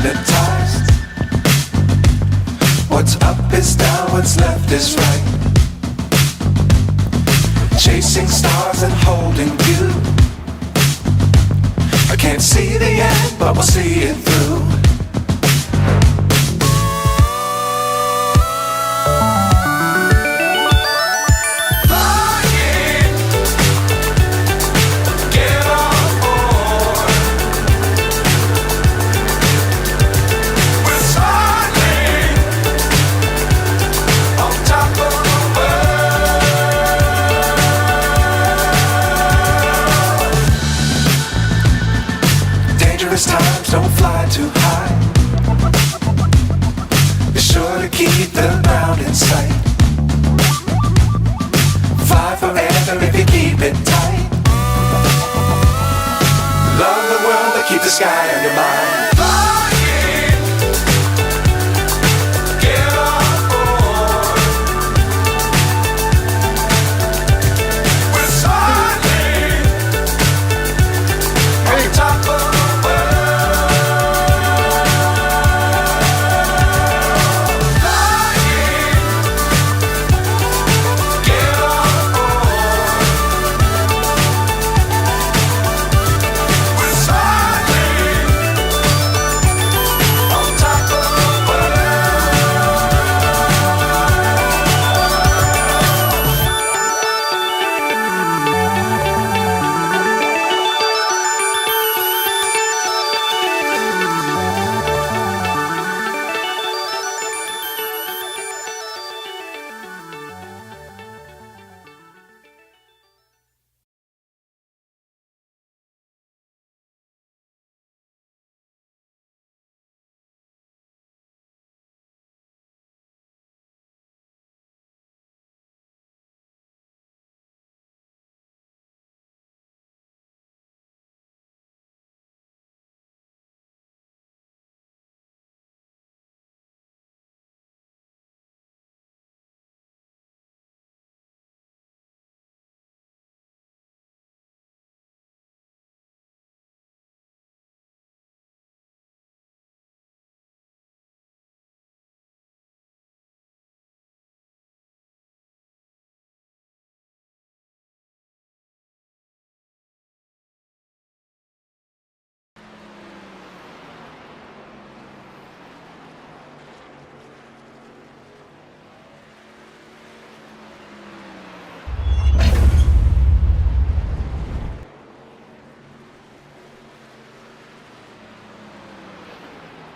hypnotized. What's up is down, what's left is right. Chasing stars and holding you. I can't see the end, but we'll see it through. Times don't fly too high. Be sure to keep the ground in sight. Fly forever if you keep it tight. Love the world but keep the sky on your mind.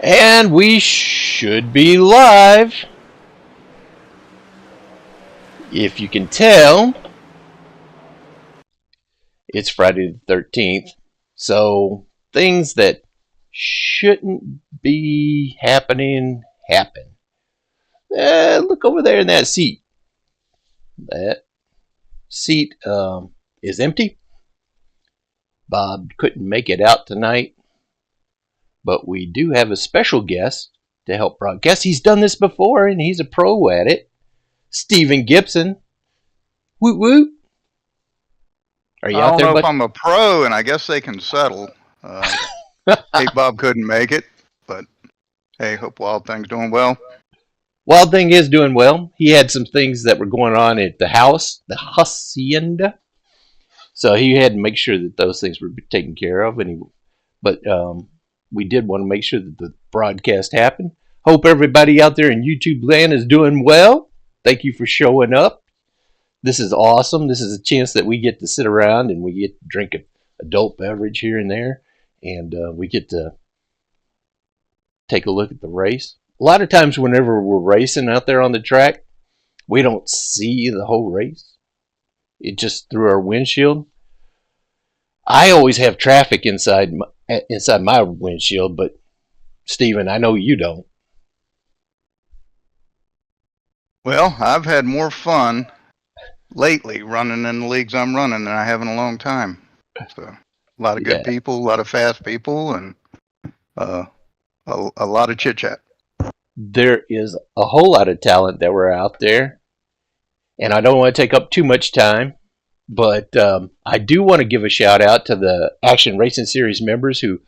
And we should be live. If you can tell, it's Friday the 13th. So things that shouldn't be happening happen. Look over there in that seat. That seat is empty. Bob couldn't make it out tonight. But we do have a special guest to help broadcast. He's done this before, and he's a pro at it. Stephen Gibson. Woot woot. Are you out there, I don't know buddy? if I'm a pro, and I guess they can settle. Hey, Bob couldn't make it, but hey, hope Wild Thing's doing well. Wild Thing is doing well. He had some things that were going on at the house, the hacienda. So he had to make sure that those things were taken care of. But we did want to make sure that the broadcast happened. Hope everybody out there in YouTube land is doing well. Thank you for showing up. This is awesome. This is a chance that we get to sit around and we get to drink an adult beverage here and there. And we get to take a look at the race. A lot of times whenever we're racing out there on the track, we don't see the whole race. It's just through our windshield. I always have traffic inside my windshield, but Steven, I know you don't. Well, I've had more fun lately running in the leagues I'm running than I have in a long time. So, a lot of good people, a lot of fast people, and a lot of chit chat. There is a whole lot of talent that were out there, and I don't want to take up too much time. But I do want to give a shout out to the Action Racing Series members who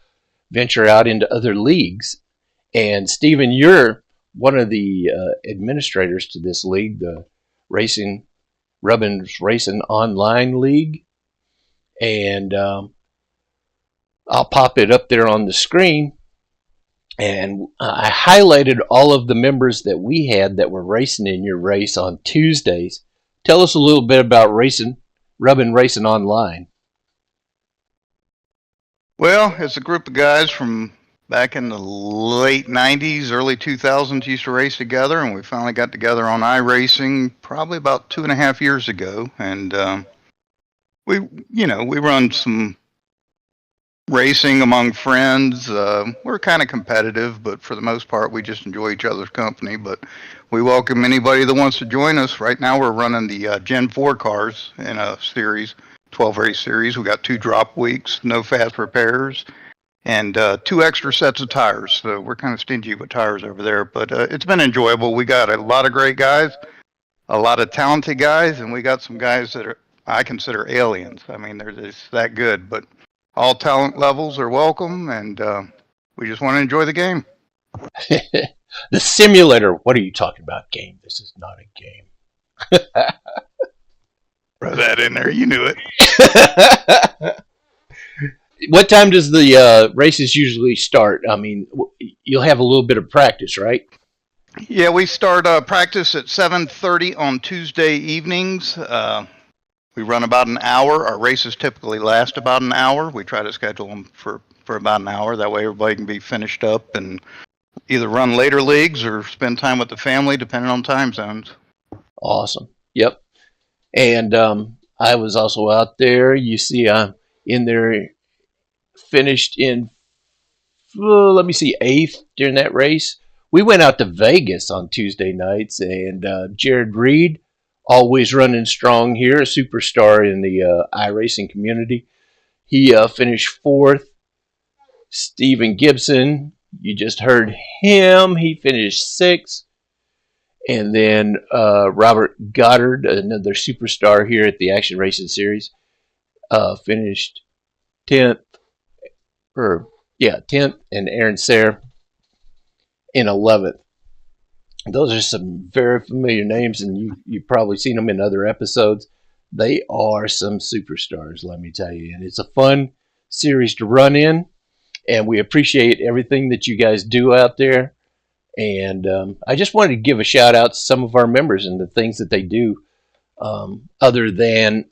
venture out into other leagues. And Stephen, you're one of the administrators to this league, the Rubbin's Racing Online League. And I'll pop it up there on the screen. And I highlighted all of the members that we had that were racing in your race on Tuesdays. Tell us a little bit about Rubbin Racing Online. Well, it's a group of guys from back in the late 90s, early 2000s used to race together, and we finally got together on iRacing probably about 2.5 years ago. And we run some racing among friends. We're kind of competitive, but for the most part, we just enjoy each other's company. But we welcome anybody that wants to join us. Right now, we're running the Gen 4 cars in a series, 12 race series. We got 2 drop weeks, no fast repairs, and 2 extra sets of tires. So we're kind of stingy with tires over there, but it's been enjoyable. We got a lot of great guys, a lot of talented guys, and we got some guys that I consider aliens. I mean, they're just that good, but all talent levels are welcome, and we just want to enjoy the game. The simulator. What are you talking about? Game. This is not a game. Throw that in there. You knew it. What time does the races usually start? I mean, you'll have a little bit of practice, right? Yeah, we start practice at 7:30 on Tuesday evenings. We run about an hour. Our races typically last about an hour. We try to schedule them for about an hour. That way everybody can be finished up and either run later leagues or spend time with the family, depending on time zones. Awesome. Yep. And I was also out there. You see, I'm in there, finished in, let me see, 8th during that race. We went out to Vegas on Tuesday nights, and Jared Reed, always running strong here, a superstar in the iRacing community. He finished 4th. Stephen Gibson, you just heard him. He finished 6th. And then Robert Goddard, another superstar here at the Action Racing Series, finished 10th. 10th. And Aaron Sayre in 11th. Those are some very familiar names, and you've probably seen them in other episodes. They are some superstars, let me tell you. And it's a fun series to run in, and we appreciate everything that you guys do out there. And I just wanted to give a shout out to some of our members and the things that they do other than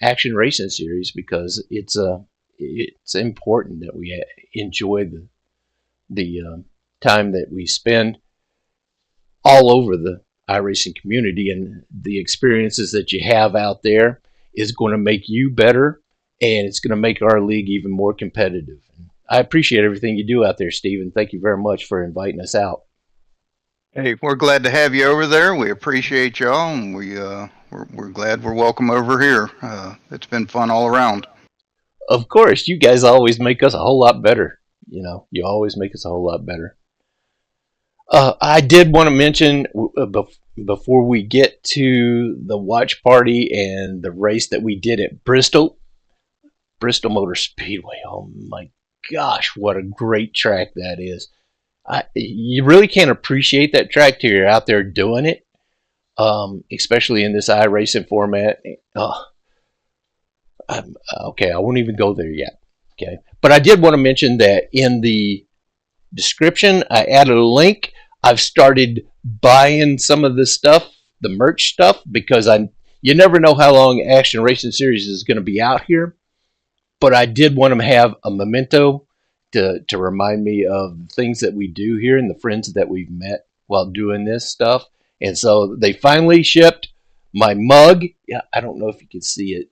Action Racing Series, because it's important that we enjoy the time that we spend all over the iRacing community, and the experiences that you have out there is going to make you better, and it's going to make our league even more competitive. I appreciate everything you do out there, Stephen. Thank you very much for inviting us out. Hey, we're glad to have you over there. We appreciate y'all, and we're glad we're welcome over here. It's been fun all around. Of course, you guys always make us a whole lot better. You always make us a whole lot better. I did want to mention before we get to the watch party and the race that we did at Bristol Motor Speedway. Oh my gosh, what a great track that is. You really can't appreciate that track till you're out there doing it, especially in this iRacing format. Okay, I won't even go there yet. Okay, but I did want to mention that in the description, I added a link. I've started buying some of this stuff, the merch stuff, because you never know how long Action Racing Series is going to be out here. But I did want to have a memento to remind me of things that we do here and the friends that we've met while doing this stuff. And so they finally shipped my mug. Yeah, I don't know if you can see it,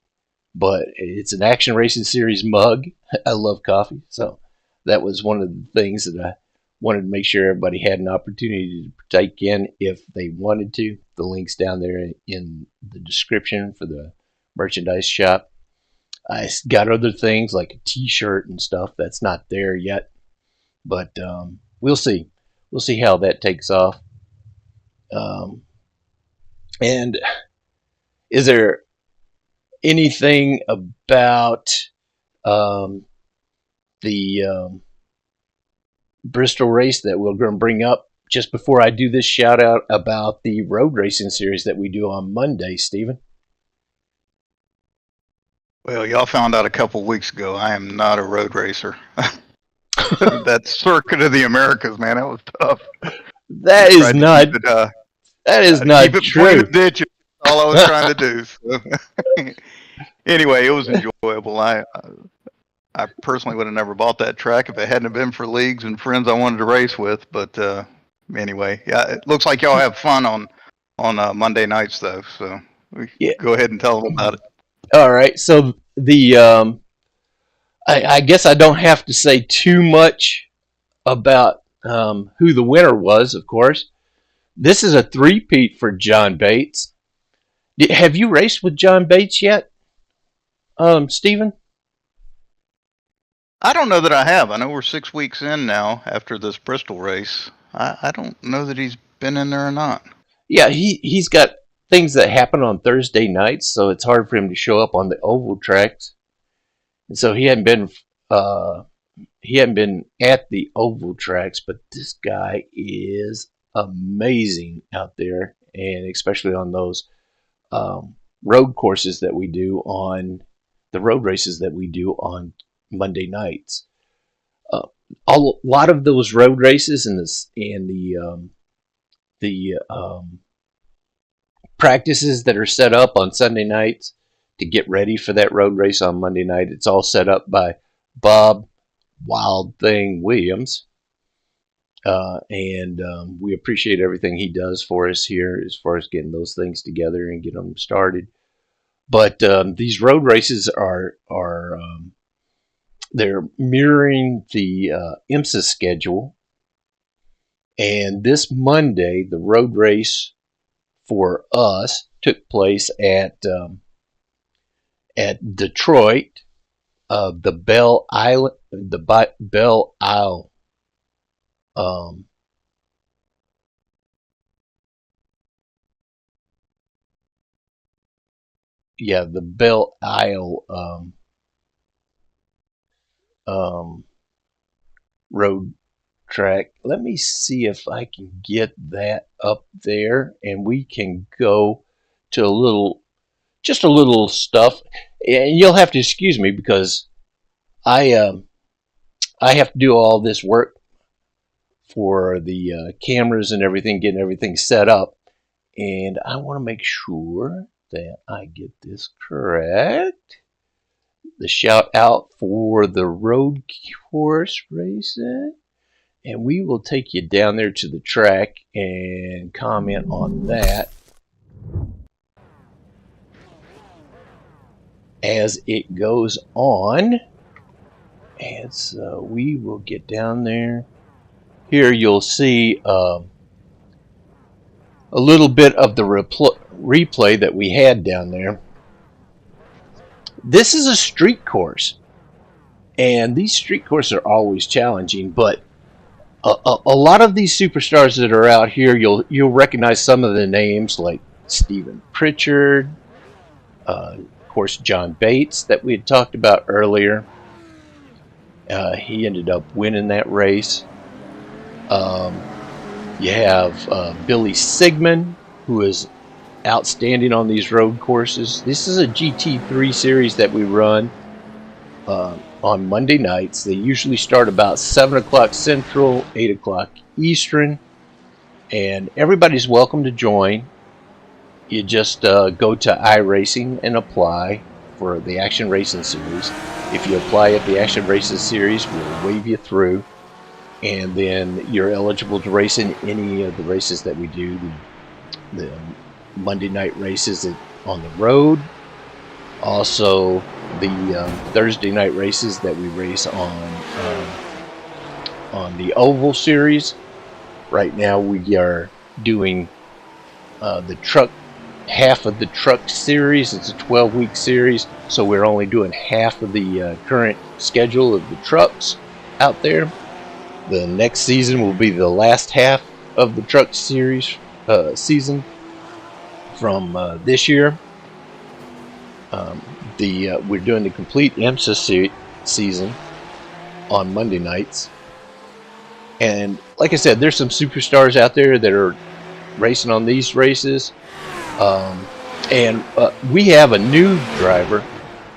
but it's an Action Racing Series mug. I love coffee, so that was one of the things that I wanted to make sure everybody had an opportunity to partake in if they wanted to. The link's down there in the description for the merchandise shop. I got other things like a t-shirt and stuff that's not there yet, but we'll see. We'll see how that takes off. And is there anything about the Bristol race that we're going to bring up just before I do this shout out about the road racing series that we do on Monday, Stephen? Well, y'all found out a couple weeks ago I am not a road racer. That Circuit of the Americas, man, that was tough. That is not Keep it, that is keep not it between true. the ditches. All I was trying to do. So. Anyway, it was enjoyable. I personally would have never bought that track if it hadn't been for leagues and friends I wanted to race with. But anyway, yeah, it looks like y'all have fun on Monday nights though. So Yeah. go ahead and tell them about it. All right. So the I guess I don't have to say too much about who the winner was. Of course, this is a three-peat for John Bates. Have you raced with John Bates yet, Stephen? I don't know that I have. I know we're 6 weeks in now after this Bristol race. I don't know that he's been in there or not. Yeah, he's got things that happen on Thursday nights, so it's hard for him to show up on the oval tracks, and so he hadn't been at the oval tracks. But this guy is amazing out there, and especially on those road courses that we do on the road races that we do on Monday nights. A lot of those road races and the practices that are set up on Sunday nights to get ready for that road race on Monday night, it's all set up by Bob Wild Thing Williams. And we appreciate everything he does for us here as far as getting those things together and getting them started. But these road races are they're mirroring the IMSA schedule. And this Monday, the road race for us took place at Detroit, the Belle Isle, the Belle Isle road track. Let me see if I can get that up there, and we can go to just a little stuff. And you'll have to excuse me because I have to do all this work for the cameras and everything, getting everything set up, and I want to make sure that I get this correct. The shout out for the road course racing, and we will take you down there to the track and comment on that as it goes on. And so we will get down there. Here you'll see a little bit of the replay that we had down there. This is a street course, and these street courses are always challenging, but a lot of these superstars that are out here, you'll recognize some of the names like Stephen Pritchard, of course John Bates that we had talked about earlier. He ended up winning that race. You have Billy Sigmund, who is outstanding on these road courses. This is a GT3 series that we run on Monday nights. They usually start about 7 o'clock Central, 8 o'clock Eastern, and everybody's welcome to join. You just go to iRacing and apply for the Action Racing Series. If you apply at the Action Racing Series, we'll wave you through, and then you're eligible to race in any of the races that we do, the Monday night races on the road, also the Thursday night races that we race on the Oval Series. Right now we are doing half of the truck series. It's a 12-week series, so we're only doing half of the current schedule of the trucks out there. The next season will be the last half of the truck series season from this year. We're doing the complete IMSA season on Monday nights, And like I said, there's some superstars out there that are racing on these races. And we have a new driver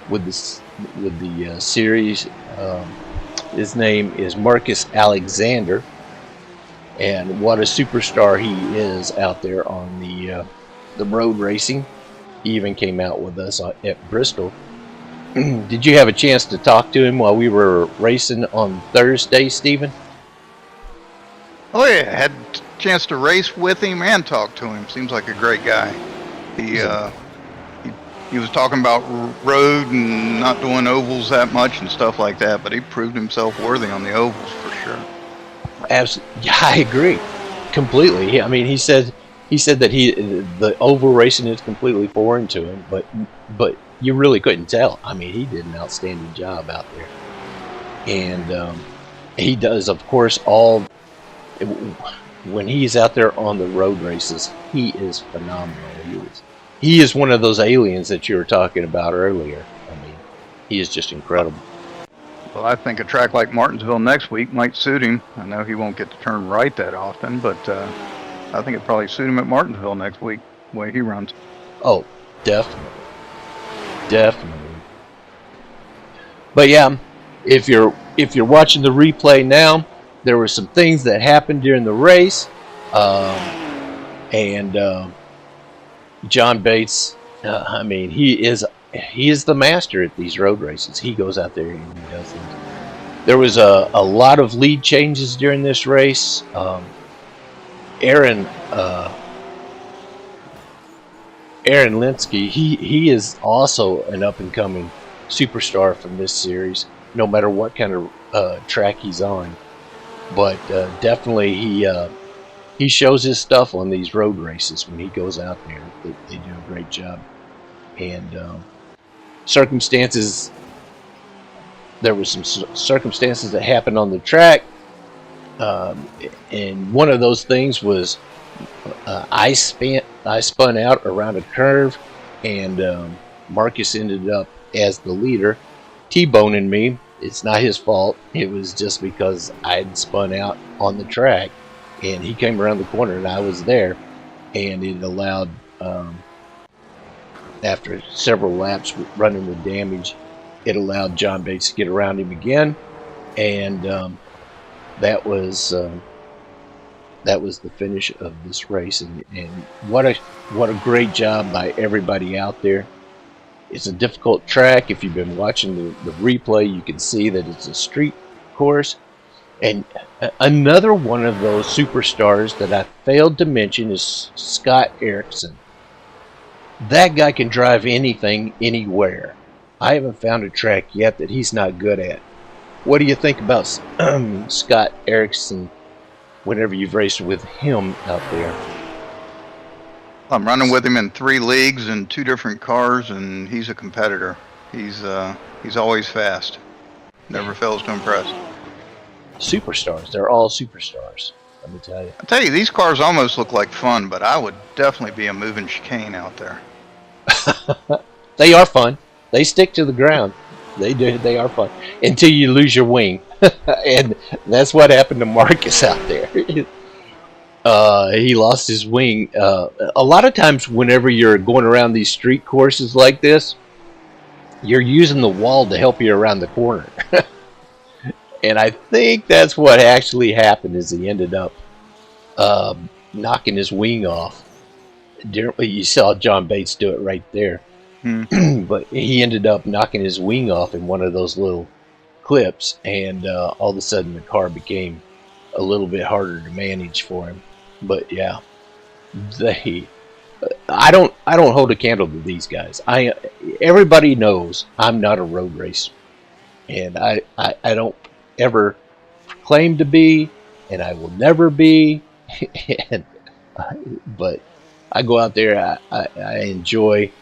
with the series. His name is Marcus Alexander, and what a superstar he is out there on the road racing. He even came out with us at Bristol. Did you have a chance to talk to him while we were racing on Thursday, Stephen? Oh yeah, had a chance to race with him and talk to him. Seems like a great guy. He was talking about road and not doing ovals that much and stuff like that, but he proved himself worthy on the ovals for sure. Absolutely, yeah, I agree completely. I mean, he said that the oval racing is completely foreign to him, but you really couldn't tell. I mean, he did an outstanding job out there, and he does, of course, all. When he's out there on the road races, he is phenomenal. He is one of those aliens that you were talking about earlier. I mean, he is just incredible. Well, I think a track like Martinsville next week might suit him. I know he won't get to turn right that often, but I think it'd probably suit him at Martinsville next week, the way he runs. Oh, definitely. But yeah, if you're watching the replay now, there were some things that happened during the race, and John Bates. I mean, he is the master at these road races. He goes out there and he does things. There was a lot of lead changes during this race. Aaron Linsky, he is also an up and coming superstar from this series. No matter what kind of track he's on, but definitely he shows his stuff on these road races when he goes out there. They do a great job. And circumstances. There was some circumstances that happened on the track, and one of those things was I spun out around a curve, and Marcus ended up as the leader, T-boning me. It's not his fault. It was just because I'd spun out on the track, and he came around the corner, and I was there, and it allowed, after several laps running with damage, it allowed John Bates to get around him again, and that was the finish of this race. And what a great job by everybody out there. It's a difficult track. If you've been watching the replay, you can see that it's a street course. And another one of those superstars that I failed to mention is Scott Erickson. That guy can drive anything, anywhere. I haven't found a track yet that he's not good at. What do you think about Scott Erickson whenever you've raced with him out there? I'm running with him in 3 leagues in 2 different cars, and he's a competitor. He's always fast. Never fails to impress. Superstars. They're all superstars. Let me tell you. I tell you, these cars almost look like fun, but I would definitely be a moving chicane out there. They are fun. They stick to the ground. They do. They are fun until you lose your wing, and that's what happened to Marcus out there. He lost his wing. A lot of times, whenever you're going around these street courses like this, you're using the wall to help you around the corner. And I think that's what actually happened. Is he ended up knocking his wing off. You saw John Bates do it right there. But he ended up knocking his wing off in one of those little clips, and all of a sudden the car became a little bit harder to manage for him. But yeah, I don't hold a candle to these guys. Everybody knows I'm not a road racer, and I don't ever claim to be, and I will never be. But I go out there. I enjoy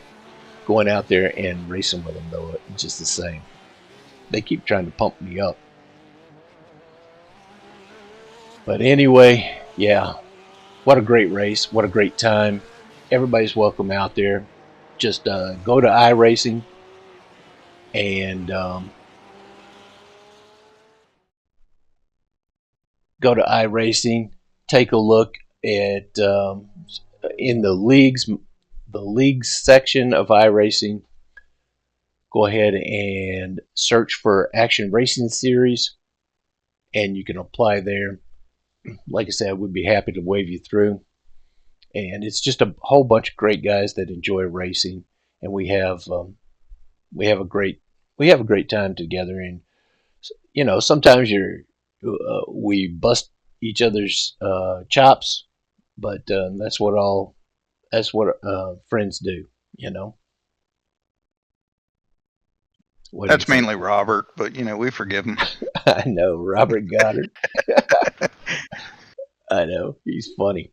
going out there and racing with them, though. It's just the same. They keep trying to pump me up. But anyway, yeah, what a great race. What a great time. Everybody's welcome out there. Just go to iRacing and go to iRacing, take a look at in the leagues section of iRacing. Go ahead and search for Action Racing Series, and you can apply there. Like I said, we'd be happy to wave you through. And it's just a whole bunch of great guys that enjoy racing, and we have a great time together. And sometimes we bust each other's chops, but that's what friends do. You know. What do you That's think? mainly Robert, but we forgive him. I know Robert Goddard. I know he's funny.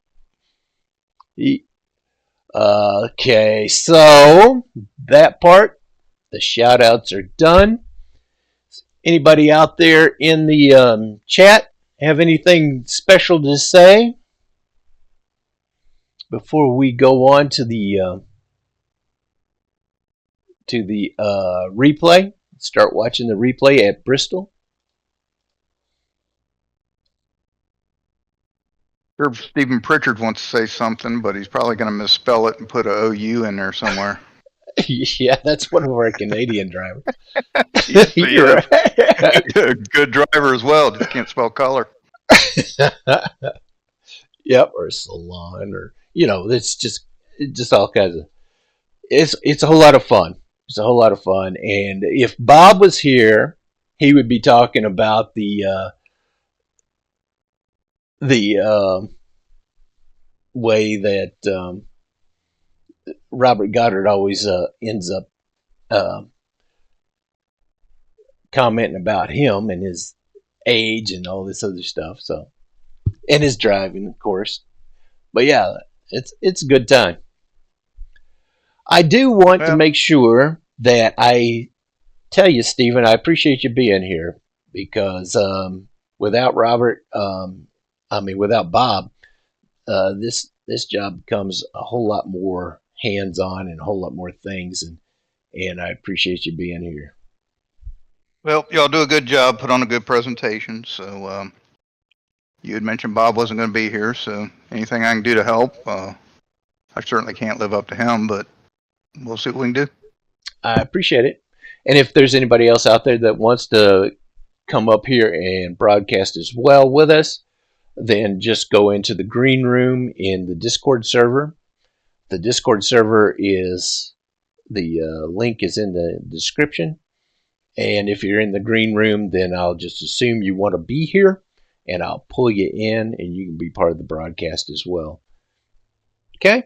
Okay, so that part, the shout outs are done. Anybody out there in the chat have anything special to say before we go on to the replay? Start watching the replay at Bristol. Sure, Stephen Pritchard wants to say something, but he's probably going to misspell it and put a OU in there somewhere. Yeah, that's one of our Canadian drivers. Yes, he You're is. right. Good driver as well, just can't spell color. Yep, or salon, or it's just all kinds of. It's a whole lot of fun. It's a whole lot of fun, and if Bob was here, he would be talking about the way that Robert Goddard always ends up commenting about him and his age and all this other stuff. So, and his driving, of course. But yeah, it's a good time. I do want to make sure that I tell you, Stephen, I appreciate you being here because without Robert, without Bob, this job becomes a whole lot more hands-on and a whole lot more things, and I appreciate you being here. Well, y'all do a good job, put on a good presentation. So you had mentioned Bob wasn't going to be here, so anything I can do to help, I certainly can't live up to him, but we'll see what we can do. I appreciate it. And if there's anybody else out there that wants to come up here and broadcast as well with us, then just go into the green room in the Discord server. The Discord server is the link is in the description. And if you're in the green room, then I'll just assume you want to be here, and I'll pull you in, and you can be part of the broadcast as well. Okay?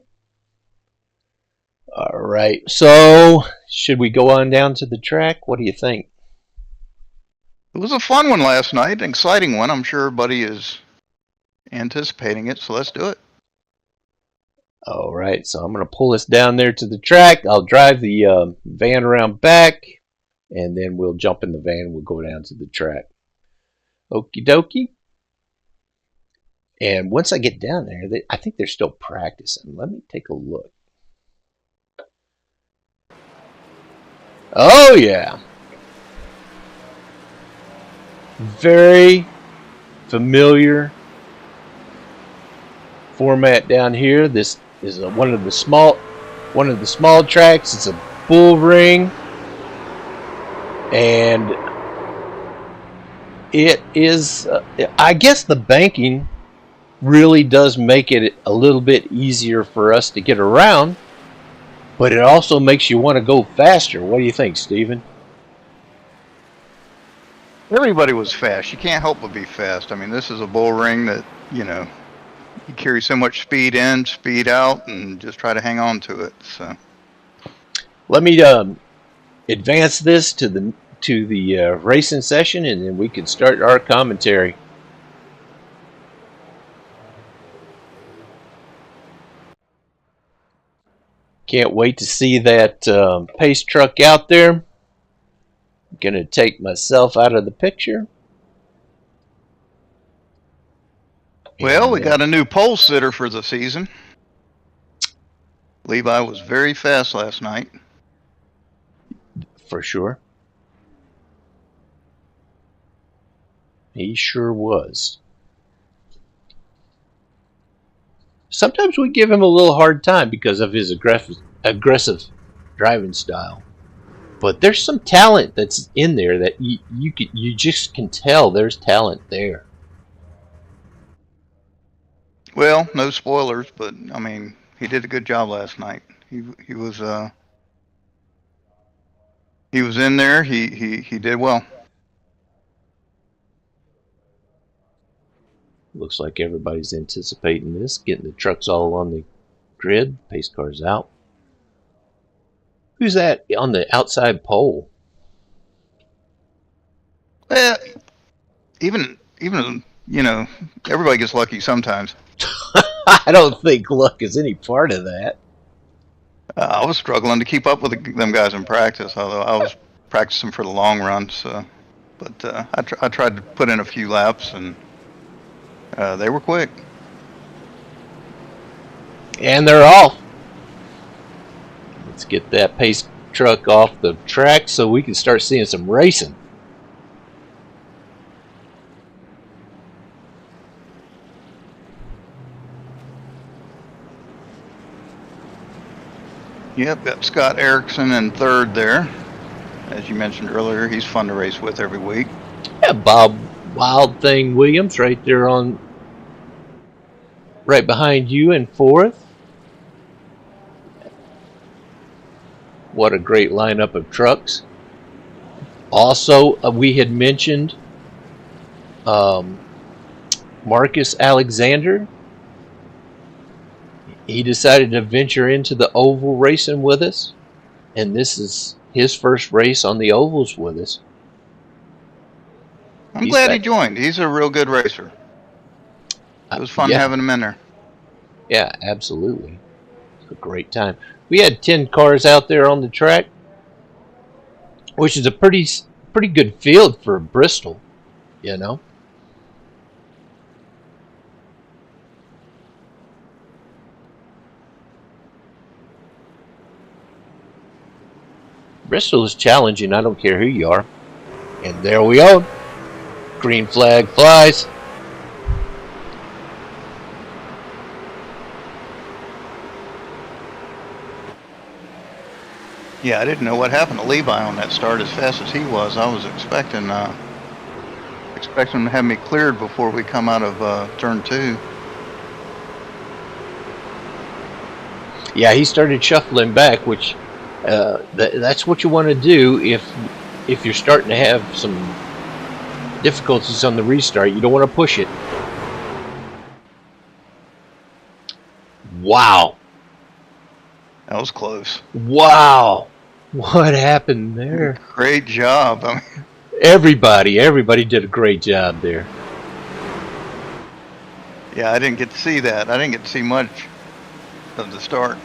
All right. So, should we go on down to the track? What do you think? It was a fun one last night, an exciting one. I'm sure everybody is anticipating it, so let's do it. All right. So, I'm going to pull us down there to the track. I'll drive the van around back, and then we'll jump in the van and we'll go down to the track. Okie dokie. And once I get down there, I think they're still practicing. Let me take a look. Oh, yeah. Very familiar format down here. This is one of the small tracks. It's a bull ring. And it is, I guess the banking really does make it a little bit easier for us to get around, but it also makes you want to go faster. What do you think, Stephen? Everybody was fast. You can't help but be fast. I mean, this is a bull ring that, you carry so much speed in, speed out, and just try to hang on to it. So let me advance this to the racing session, and then we can start our commentary. Can't wait to see that pace truck out there. I'm going to take myself out of the picture. Well, we got a new pole sitter for the season. Levi was very fast last night. For sure. He sure was. sometimes we give him a little hard time because of his aggressive driving style. But there's some talent that's in there that you just can tell there's talent there. Well, no spoilers, but I mean, he did a good job last night. He was in there. He did well. Looks like everybody's anticipating this, getting the trucks all on the grid. Pace cars out. Who's that on the outside pole? Well, even everybody gets lucky sometimes. I don't think luck is any part of that. I was struggling to keep up with them guys in practice, although I was practicing for the long run. So, but I tried to put in a few laps, and they were quick. And they're off. Let's get that pace truck off the track so we can start seeing some racing. Yep, got Scott Erickson in third there. As you mentioned earlier, he's fun to race with every week. Yeah, Bob Wild Thing Williams right there right behind you in fourth. What a great lineup of trucks. Also, we had mentioned Marcus Alexander. He decided to venture into the oval racing with us, and this is his first race on the ovals with us. I'm glad he joined. He's a real good racer. It was fun having him in there. Yeah, absolutely. It's a great time. We had 10 cars out there on the track, which is a pretty good field for Bristol, you know. Bristol is challenging, I don't care who you are. And there we go. Green flag flies. Yeah, I didn't know what happened to Levi on that start as fast as he was. I was expecting him to have me cleared before we come out of turn 2. Yeah, he started shuffling back, which that's what you want to do if you're starting to have some difficulties on the restart. You don't want to push it. Wow. That was close. Wow. What happened there? Great job. I mean, everybody did a great job there. Yeah, I didn't get to see that. I didn't get to see much of the start.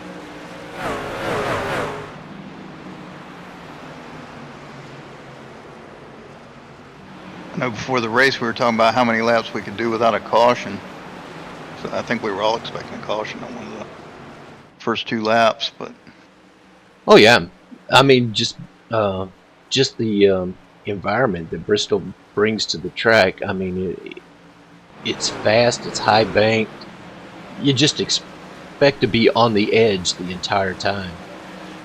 I know before the race we were talking about how many laps we could do without a caution. So I think we were all expecting a caution on one of the first 2 laps, but oh yeah, I mean just the environment that Bristol brings to the track. I mean it's fast, it's high banked. You just expect to be on the edge the entire time.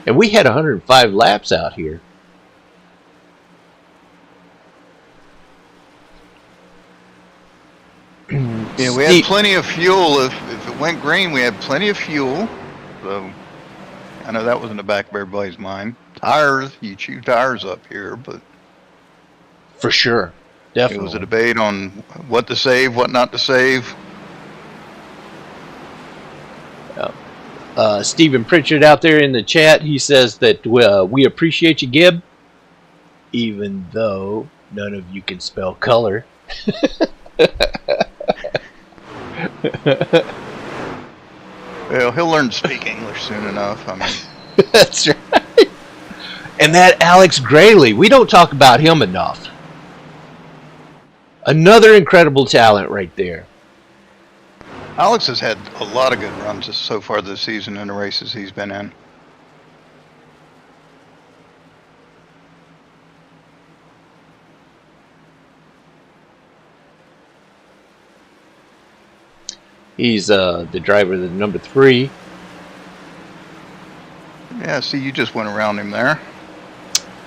And we had 105 laps out here. yeah, we had plenty of fuel. If it went green, we had plenty of fuel. So I know that was in the back of everybody's mind. Tires, you chew tires up here, but for sure, definitely. It was a debate on what to save, what not to save. Stephen Pritchard out there in the chat, he says that we appreciate you, Gib, even though none of you can spell color. Well, he'll learn to speak English soon enough. I mean, that's right. And that Alex Grayley, we don't talk about him enough. Another incredible talent right there. Alex has had a lot of good runs so far this season in the races he's been in. He's the driver of the number 3. Yeah, see, you just went around him there.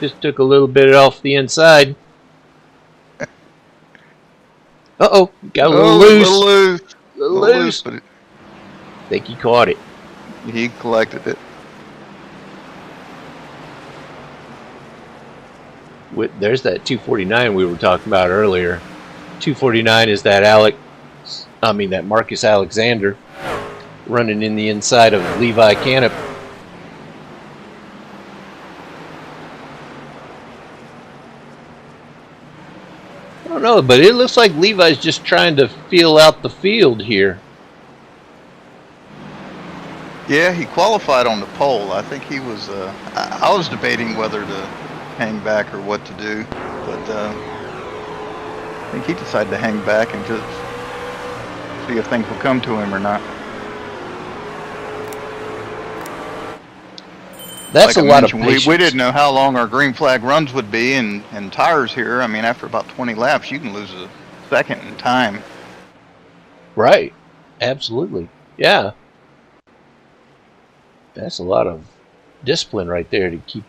Just took a little bit off the inside. Uh-oh, got a little loose. Little loose, but I think he caught it. he collected it. There's that 249 we were talking about earlier. 249 is that that Marcus Alexander running in the inside of Levi Canop. I don't know, but it looks like Levi's just trying to feel out the field here. Yeah, he qualified on the pole. I think he was. I was debating whether to hang back or what to do, but I think he decided to hang back and just see if things will come to him or not. That's like a lot of patience. We didn't know how long our green flag runs would be, and tires here. I mean, after about 20 laps, you can lose a second in time. Right. Absolutely. Yeah. That's a lot of discipline right there to keep,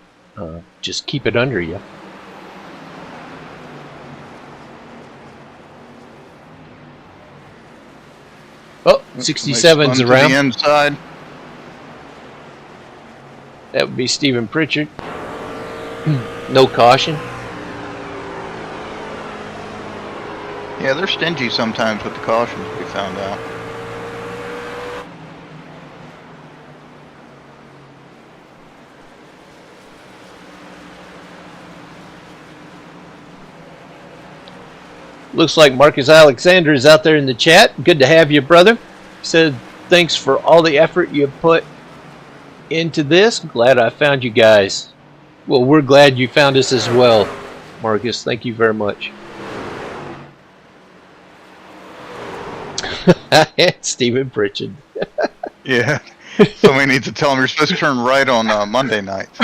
just keep it under you. Oh, 67's around. To the inside. That would be Stephen Pritchard. No caution. Yeah, they're stingy sometimes with the cautions, we found out. Looks like Marcus Alexander is out there in the chat. Good to have you, brother. Said thanks for all the effort you put into this. Glad I found you guys. Well, we're glad you found us as well, Marcus. Thank you very much. Stephen Pritchard. Yeah. Somebody needs to tell him you're supposed to turn right on Monday nights.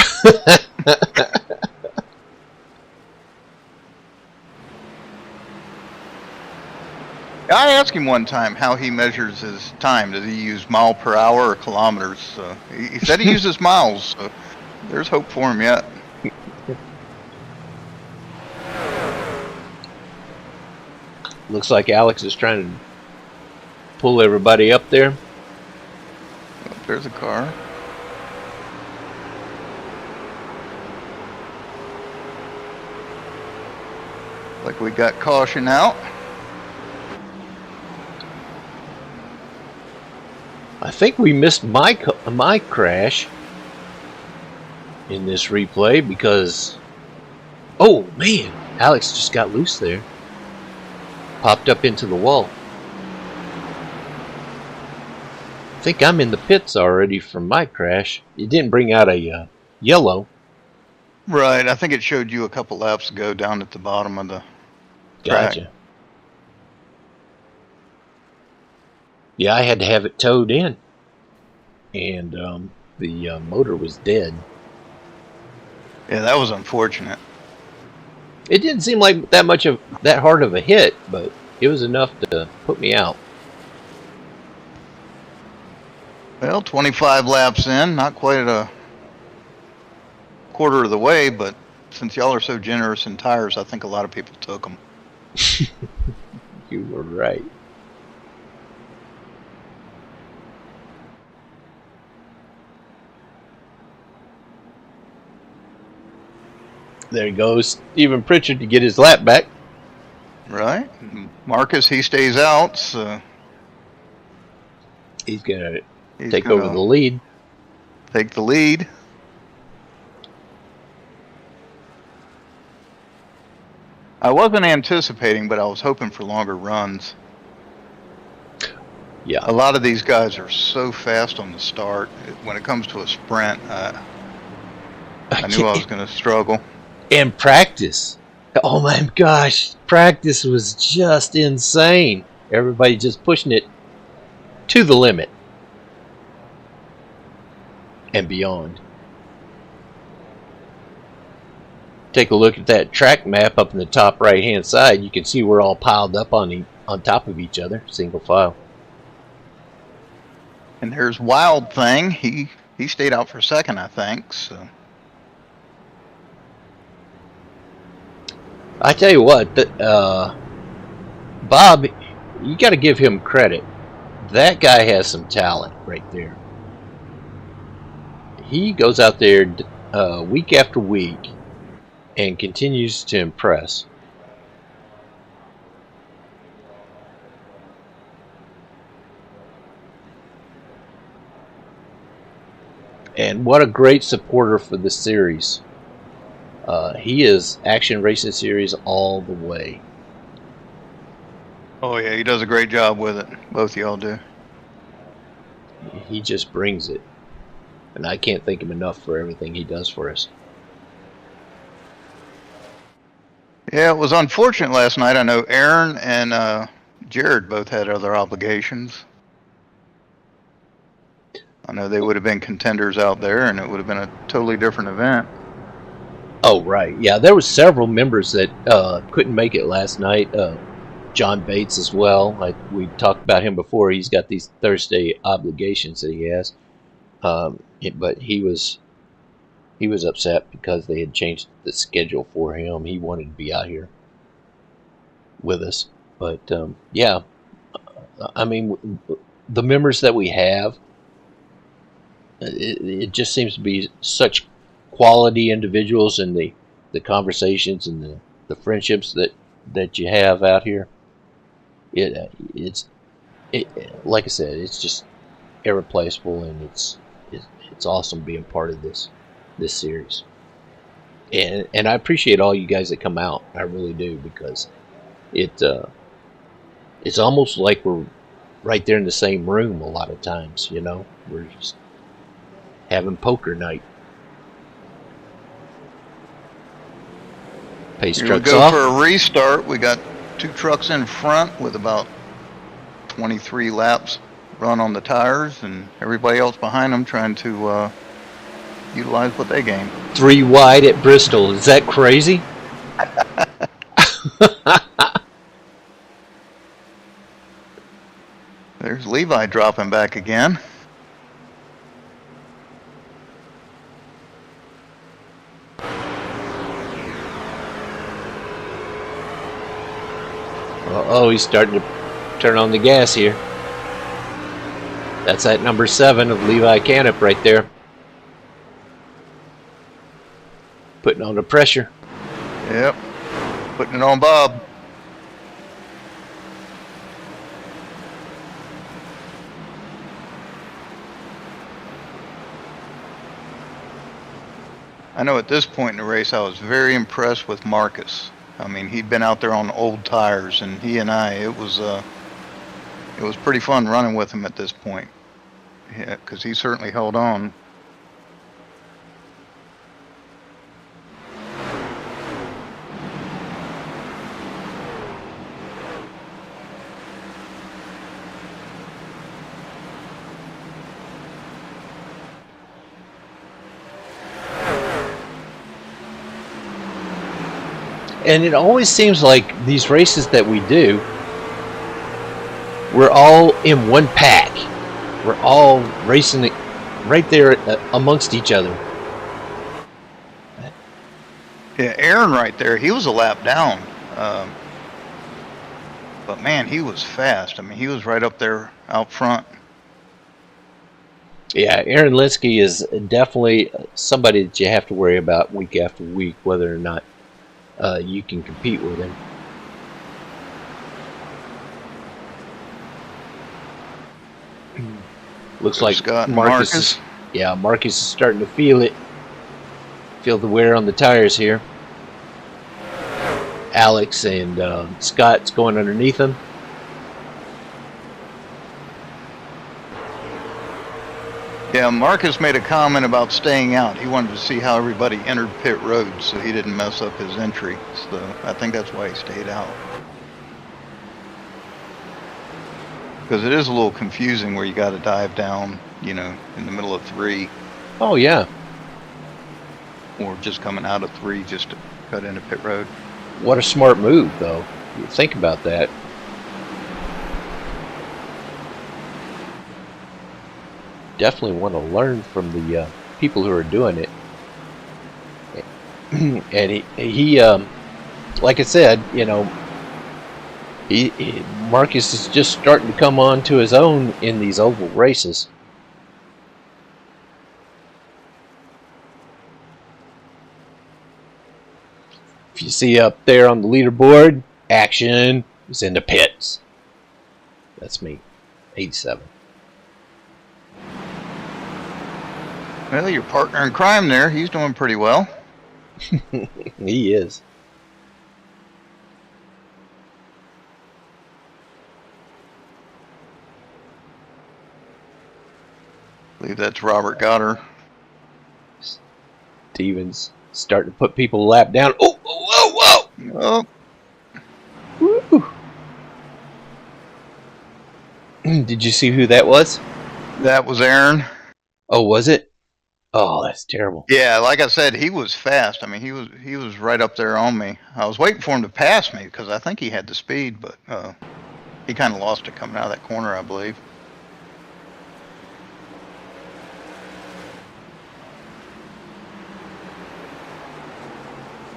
I asked him one time how he measures his time. Does he use mile per hour or kilometers? He said he uses miles, so there's hope for him yet. Looks like Alex is trying to pull everybody up there. Oh, there's a car. Like we got caution out. I think we missed my crash in this replay because, oh man, Alex just got loose there. Popped up into the wall. I think I'm in the pits already from my crash. It didn't bring out a yellow. Right, I think it showed you a couple laps ago down at the bottom of the track. Gotcha. Yeah, I had to have it towed in, and the motor was dead. Yeah, that was unfortunate. It didn't seem like that hard of a hit, but it was enough to put me out. Well, 25 laps in, not quite a quarter of the way, but since y'all are so generous in tires, I think a lot of people took them. You were right. There goes Stephen Pritchard to get his lap back. Right. Marcus, he stays out, so He's going to take over the lead. Take the lead. I wasn't anticipating, but I was hoping for longer runs. Yeah. A lot of these guys are so fast on the start. When it comes to a sprint, I knew I was going to struggle. And practice. Oh my gosh. Practice was just insane. Everybody just pushing it to the limit. And beyond. Take a look at that track map up in the top right hand side. You can see we're all piled up on top of each other. Single file. And there's Wild Thing. He stayed out for second, I think. So I tell you what, Bob, you got to give him credit. That guy has some talent right there. He goes out there week after week and continues to impress. And what a great supporter for the series. He is Action Racing Series all the way. oh yeah, he does a great job with it. Both of y'all do. He just brings it. And I can't thank him enough for everything he does for us. Yeah, it was unfortunate last night. I know Aaron and Jared both had other obligations. I know they would have been contenders out there, and it would have been a totally different event. Oh, right. Yeah, there were several members that couldn't make it last night. John Bates as well. Like we talked about him before. He's got these Thursday obligations that he has. But he was upset because they had changed the schedule for him. He wanted to be out here with us. But yeah, I mean, the members that we have, it just seems to be such quality individuals, and the conversations and the friendships that you have out here. It's like I said, it's just irreplaceable, and it's awesome being part of this series. And I appreciate all you guys that come out. I really do, because it's almost like we're right there in the same room a lot of times. You know, we're just having poker night. Pace Here we trucks go off. for a restart. We got 2 trucks in front with about 23 laps run on the tires, and everybody else behind them trying to utilize what they gained. 3 wide at Bristol. Is that crazy? There's Levi dropping back again. Oh, he's starting to turn on the gas here. That's that number 7 of Levi Canup right there. Putting on the pressure. Yep. Putting it on Bob. I know at this point in the race, I was very impressed with Marcus. I mean, he'd been out there on old tires, and he and I, it was pretty fun running with him at this point. Yeah, because he certainly held on. And it always seems like these races that we do, we're all in one pack. We're all racing it right there amongst each other. Yeah, Aaron right there, he was a lap down. But man, he was fast. I mean, he was right up there out front. Yeah, Aaron Linsky is definitely somebody that you have to worry about week after week, whether or not you can compete with him. Looks like Scott and Marcus. Yeah, Marcus is starting to feel it. Feel the wear on the tires here. Alex and Scott's going underneath him. Yeah, Marcus made a comment about staying out. He wanted to see how everybody entered pit road so he didn't mess up his entry. So I think that's why he stayed out. Because it is a little confusing where you got to dive down, you know, in the middle of 3. Oh, yeah. Or just coming out of 3 just to cut into pit road. What a smart move, though. You think about that. definitely want to learn from the people who are doing it. And he like I said, you know, Marcus is just starting to come on to his own in these oval races. If you see up there on the leaderboard, Action is in the pits. That's me, 87. Well, your partner in crime there, he's doing pretty well. He is. I believe that's Robert Goddard. Stevens starting to put people lap down. Oh, whoa, whoa! Oh, Woo. Did you see who that was? that was Aaron. Oh, was it? Oh, that's terrible. Yeah, like I said, he was fast. I mean, he was right up there on me. I was waiting for him to pass me because I think he had the speed, but he kind of lost it coming out of that corner, I believe.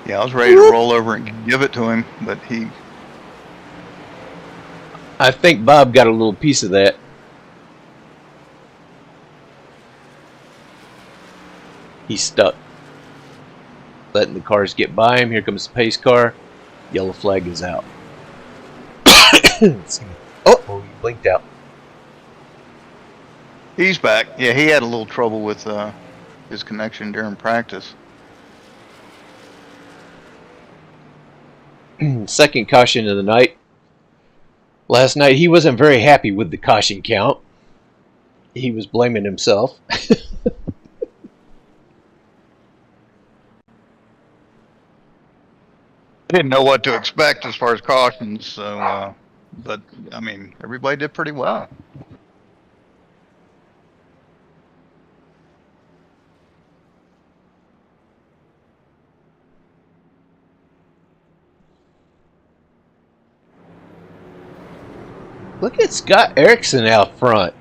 Yeah, I was ready to roll over and give it to him, but he... I think Bob got a little piece of that. He's stuck. Letting the cars get by him. Here comes the pace car. Yellow flag is out. Oh, he blinked out. He's back. Yeah, he had a little trouble with his connection during practice. Second caution of the night. Last night he wasn't very happy with the caution count. He was blaming himself. Didn't know what to expect as far as cautions, so but I mean, everybody did pretty well. Look at Scott Erickson out front.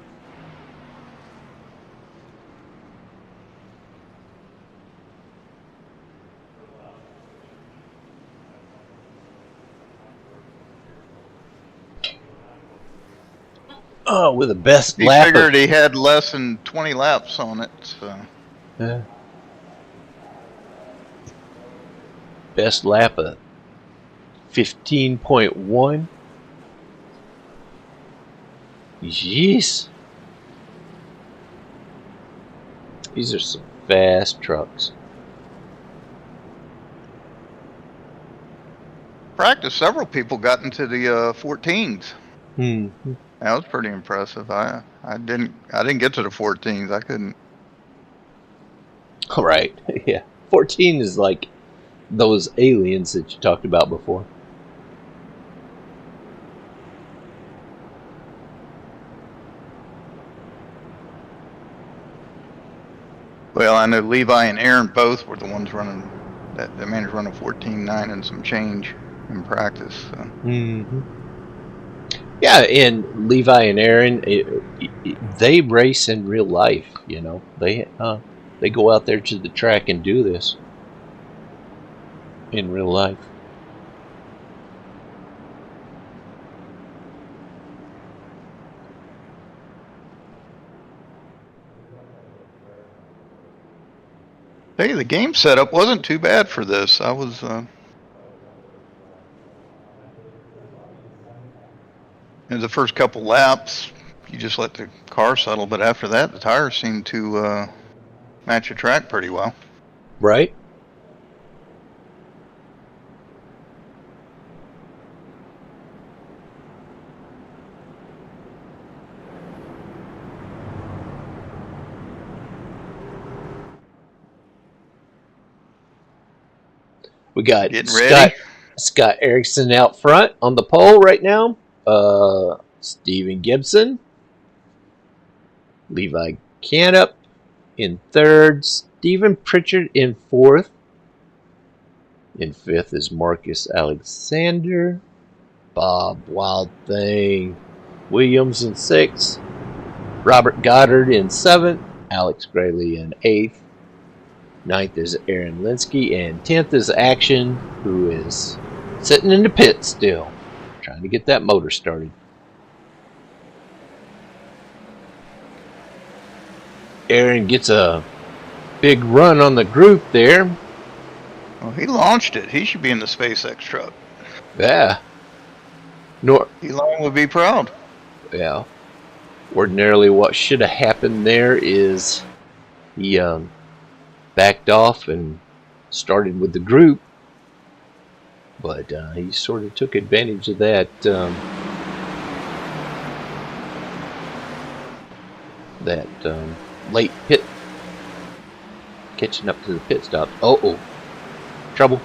Oh, with the best He lap. figured he had less than 20 laps on it, so. Best lap of 15.1. Jeez. These are some fast trucks. Practice, several people got into the 14s. Mm-hmm. That was pretty impressive. I didn't get to the 14s. I couldn't. All right. Yeah. 14 is like those aliens that you talked about before. Well, I know Levi and Aaron both were the ones running. That the man is running 14.9 and some change in practice. So. Mm-hmm. Yeah, and Levi and Aaron, they race in real life. You know, they go out there to the track and do this in real life. Hey, the game setup wasn't too bad for this. I was. In the first couple laps, you just let the car settle, but after that, the tires seemed to match the track pretty well. Right? We got Scott Erickson out front on the pole right now. Steven Gibson. Levi Canup in third. Stephen Pritchard in fourth. In fifth is Marcus Alexander. Bob Wild Thing Williams in sixth. Robert Goddard in 7th. Alex Grayley in 8th. 9th is Aaron Linsky. And 10th is Action, who is sitting in the pit still, trying to get that motor started. Aaron gets a big run on the group there. Well, he launched it. He should be in the SpaceX truck. Yeah. Elon would be proud. Yeah. Ordinarily, what should have happened there is he backed off and started with the group, but he sort of took advantage of that late pit, catching up to the pit stop. Oh, trouble.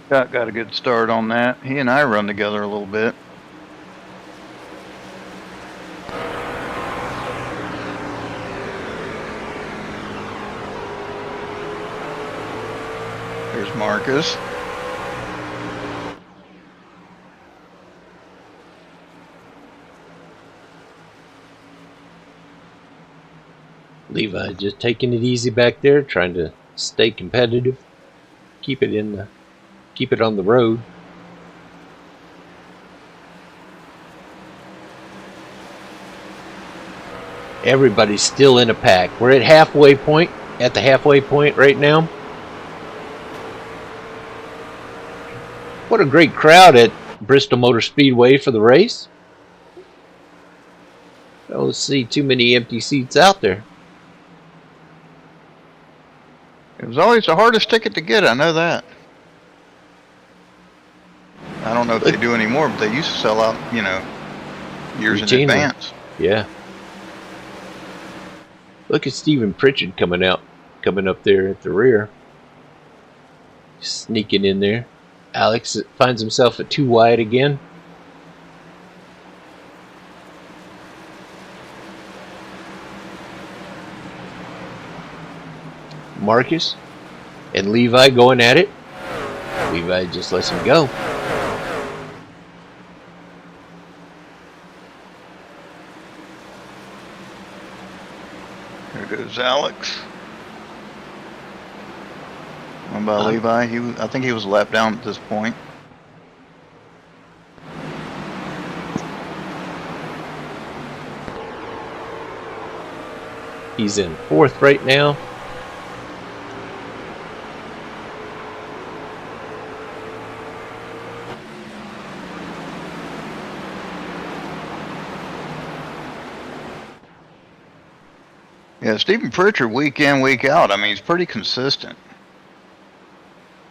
Scott got a good start on that. He and I run together a little bit. There's Marcus. Levi just taking it easy back there, trying to stay competitive, keep it on the road. Everybody's still in a pack. We're at the halfway point right now. What a great crowd at Bristol Motor Speedway for the race. I don't see too many empty seats out there. It was always the hardest ticket to get, I know that. I don't know if they do anymore, but they used to sell out, years in advance. Yeah. Look at Stephen Pritchard coming up there at the rear. Sneaking in there. Alex finds himself at 2 wide again. Marcus and Levi going at it. Levi just lets him go. There goes Alex. One by Levi. I think he was a lap down at this point. He's in 4th right now. Yeah, Stephen Pritchard, week in, week out. I mean, he's pretty consistent.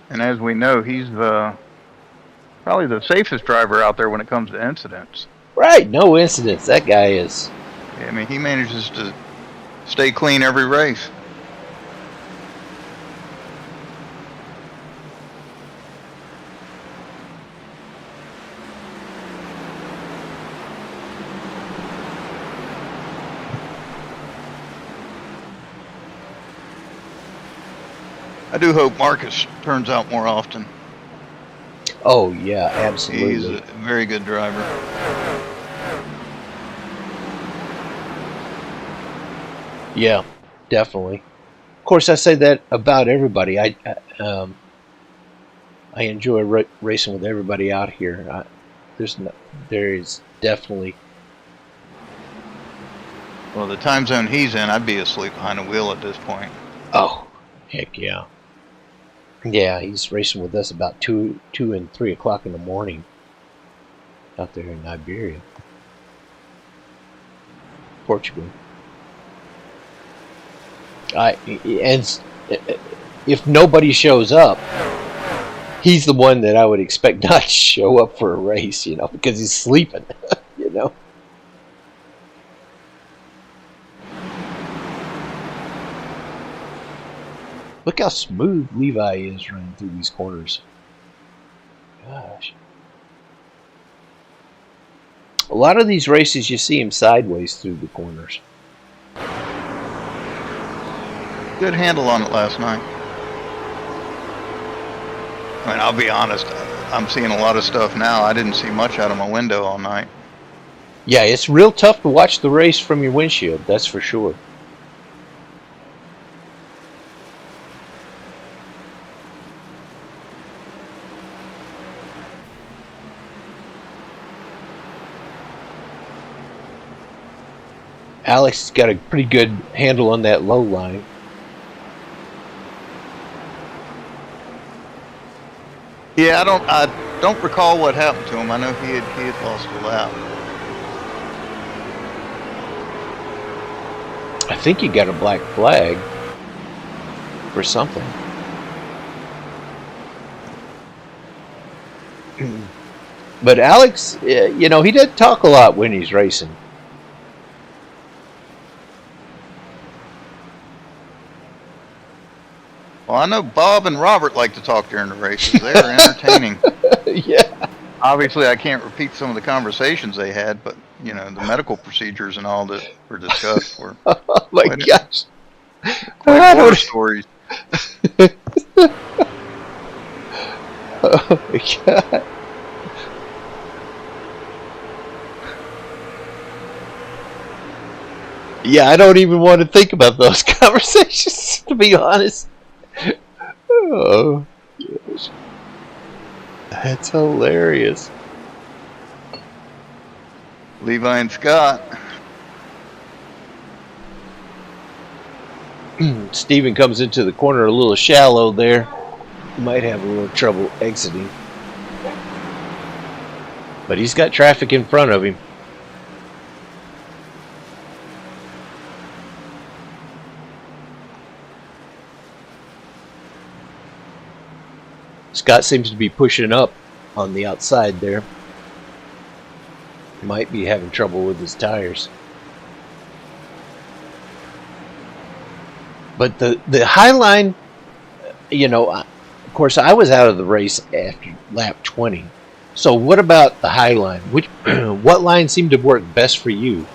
And as we know, he's probably the safest driver out there when it comes to incidents. Right, no incidents. That guy is. Yeah, I mean, he manages to stay clean every race. I do hope Marcus turns out more often. Oh, yeah, absolutely. He's a very good driver. Yeah, definitely. Of course, I say that about everybody. I enjoy racing with everybody out here. There is definitely. Well, the time zone he's in, I'd be asleep behind the wheel at this point. Oh, heck yeah. Yeah, he's racing with us about 2 and 3 o'clock in the morning out there in Iberia, Portugal. And if nobody shows up, he's the one that I would expect not to show up for a race, because he's sleeping, Look how smooth Levi is running through these corners. Gosh. A lot of these races, you see him sideways through the corners. Good handle on it last night. I mean, I'll be honest. I'm seeing a lot of stuff now. I didn't see much out of my window all night. Yeah, it's real tough to watch the race from your windshield. That's for sure. Alex has got a pretty good handle on that low line. Yeah, I don't recall what happened to him. I know he had lost a lap. I think he got a black flag for something. But Alex, you know, he doesn't talk a lot when he's racing. Well, I know Bob and Robert like to talk during the races. They are entertaining. Yeah. Obviously, I can't repeat some of the conversations they had, but you know, the medical procedures and all that were discussed were Oh my gosh. quite horror stories. Oh my god. Yeah, I don't even want to think about those conversations, to be honest. Oh, gosh. That's hilarious. Levi and Scott. Steven comes into the corner a little shallow there. Might have a little trouble exiting. But he's got traffic in front of him. Scott seems to be pushing up on the outside there. Might be having trouble with his tires. But the high line, you know, of course, I was out of the race after lap 20. So what about the high line? What line seemed to work best for you?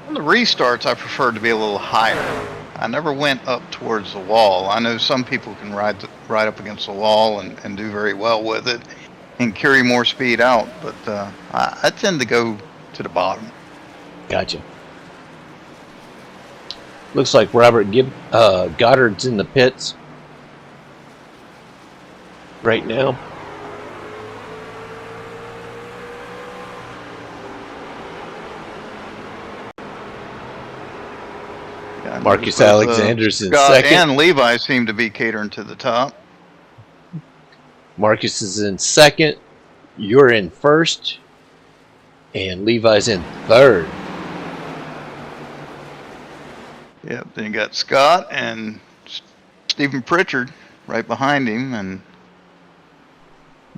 On the restarts, I preferred to be a little higher. I never went up towards the wall. I know some people can ride up against the wall and do very well with it and carry more speed out, but I tend to go to the bottom. Gotcha. Looks like Robert Goddard's in the pits right now. Yeah, Marcus Alexander's in Scott second. and Levi seem to be catering to the top. Marcus is in second. You're in first. And Levi's in third. Yep, then you got Scott and Stephen Pritchard right behind him, and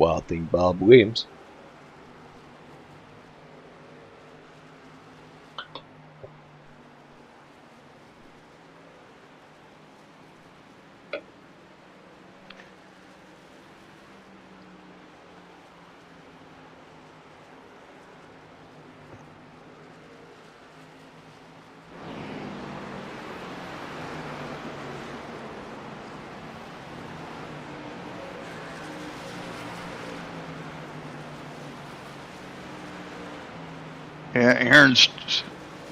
Well, I think Bob Williams. yeah, Aaron's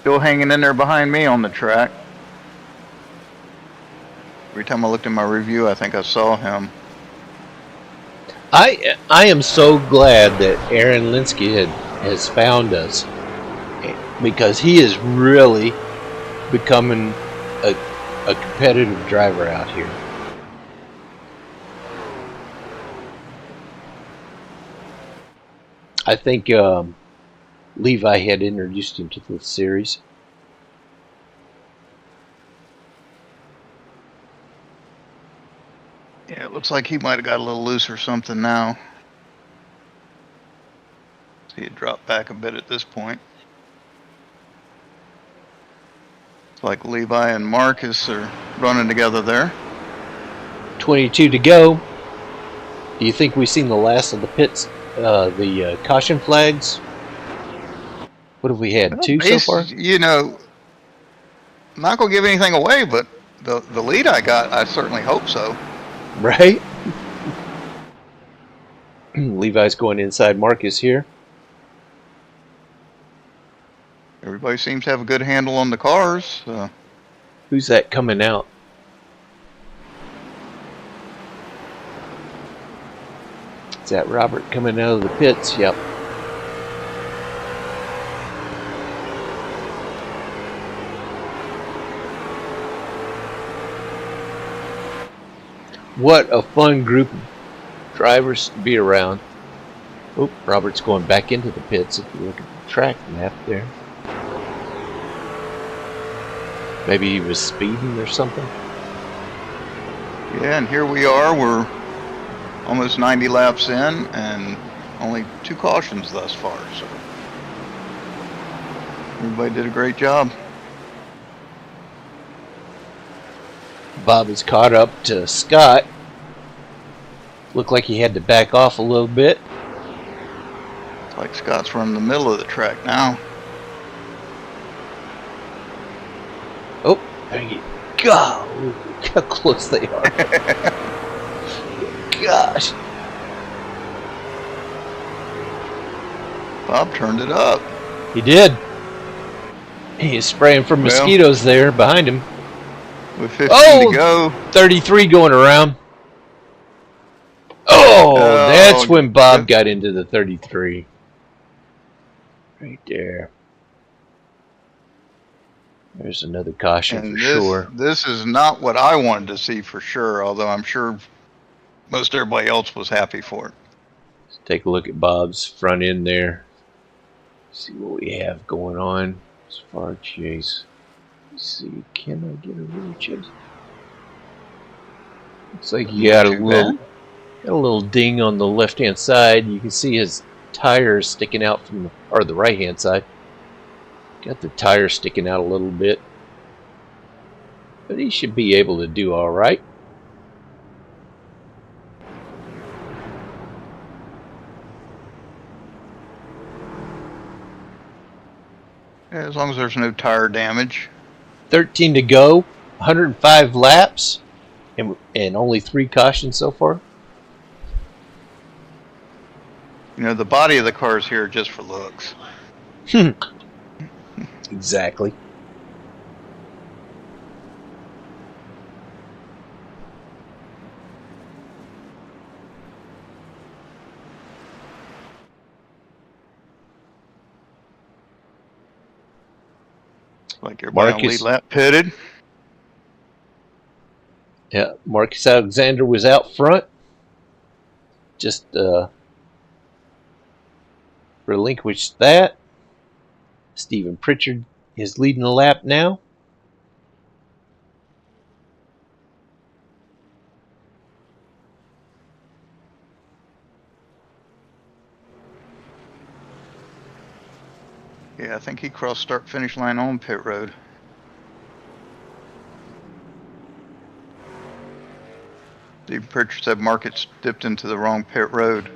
still hanging in there behind me on the track. Every time I looked in my review, I think I saw him. I am so glad that Aaron Linsky has found us, because he is really becoming a competitive driver out here. I think Levi had introduced him to the series. Yeah, it looks like he might have got a little loose or something now. See it dropped back a bit at this point. It's like Levi and Marcus are running together there. 22 to go. Do you think we've seen the last of the pits, the caution flags? What have we had? Two so far? You know, I'm not going to give anything away, but the lead I got, I certainly hope so. Right? Levi's going inside Marcus here. Everybody seems to have a good handle on the cars. Who's that coming out? Is that Robert coming out of the pits? Yep. What a fun group of drivers to be around. Oop, Robert's going back into the pits if you look at the track map there. Maybe he was speeding or something. Yeah, and here we are. We're almost 90 laps in and only 2 cautions thus far. So everybody did a great job. Bob is caught up to Scott. Looked like he had to back off a little bit. It's like Scott's running the middle of the track now. Oh, there you go. Look how close they are. Gosh. Bob turned it up. He did. He is spraying for mosquitoes there behind him. With 15 to go. 33 going around. Oh, that's when Bob got into the 33. Right there. There's another caution for sure. This is not what I wanted to see for sure, although I'm sure most everybody else was happy for it. Let's take a look at Bob's front end there. See what we have going on as far as chase. Let's see, can I get a real chase? Looks like you got a little ding on the left-hand side. You can see his tires sticking out from the right-hand side. Got the tire sticking out a little bit, but he should be able to do all right. Yeah, as long as there's no tire damage. 13 to go, 105 laps, and only 3 cautions so far. You know, the body of the car is here just for looks. Exactly. Like everybody on lead lap pitted. Yeah, Marcus Alexander was out front. Just relinquished that. Stephen Pritchard is leading the lap now. Yeah, I think he crossed start-finish line on pit road. Stephen Pritchard said Marcus dipped into the wrong pit road.